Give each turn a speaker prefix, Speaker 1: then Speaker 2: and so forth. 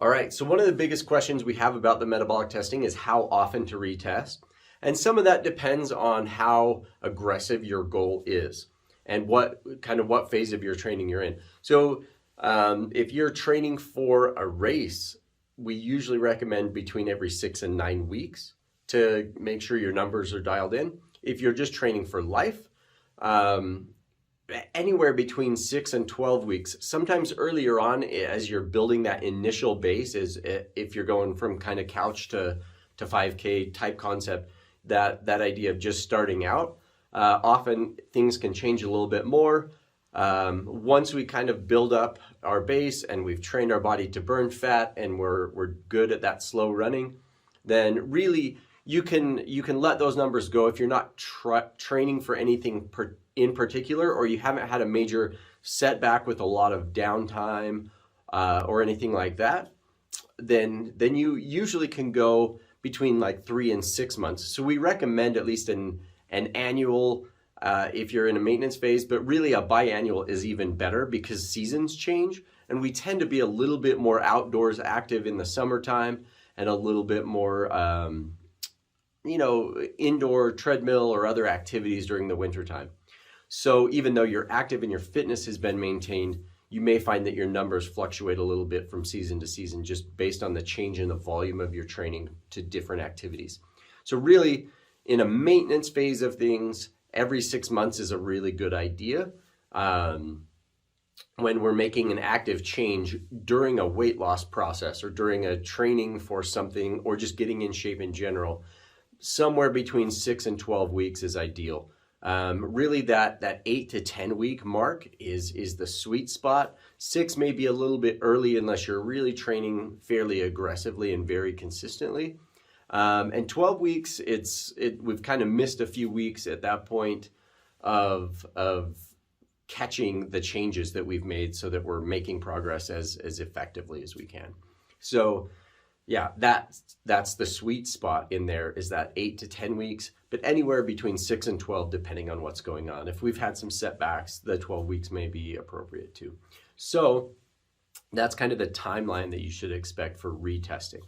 Speaker 1: All right, so one of the biggest questions we have about the metabolic testing is how often to retest. And some of that depends on how aggressive your goal is and what phase of your training you're in. So if you're training for a race, we usually recommend between every 6 and 9 weeks to make sure your numbers are dialed in. If you're just training for life, anywhere between 6 and 12 weeks. Sometimes earlier on, as you're building that initial base, is if you're going from kind of couch to 5K type concept, that idea of just starting out, often things can change a little bit more. Once we kind of build up our base and we've trained our body to burn fat and we're good at that slow running, then really you can let those numbers go if you're not training for anything in particular, or you haven't had a major setback with a lot of downtime or anything like that. Then you usually can go between like 3 and 6 months. So we recommend at least an annual if you're in a maintenance phase, but really a biannual is even better because seasons change and we tend to be a little bit more outdoors active in the summertime and a little bit more indoor treadmill or other activities during the wintertime. So even though you're active and your fitness has been maintained, you may find that your numbers fluctuate a little bit from season to season just based on the change in the volume of your training to different activities. So really, in a maintenance phase of things, every 6 months is a really good idea. When we're making an active change during a weight loss process or during a training for something or just getting in shape in general, somewhere between 6 and 12 weeks is ideal. Really that 8 to 10 week mark is the sweet spot. 6 may be a little bit early unless you're really training fairly aggressively and very consistently. And 12 weeks, we've kind of missed a few weeks at that point of catching the changes that we've made so that we're making progress as effectively as we can. So yeah, that's the sweet spot in there, is that 8 to 10 weeks, but anywhere between 6 and 12, depending on what's going on. If we've had some setbacks, the 12 weeks may be appropriate too. So that's kind of the timeline that you should expect for retesting.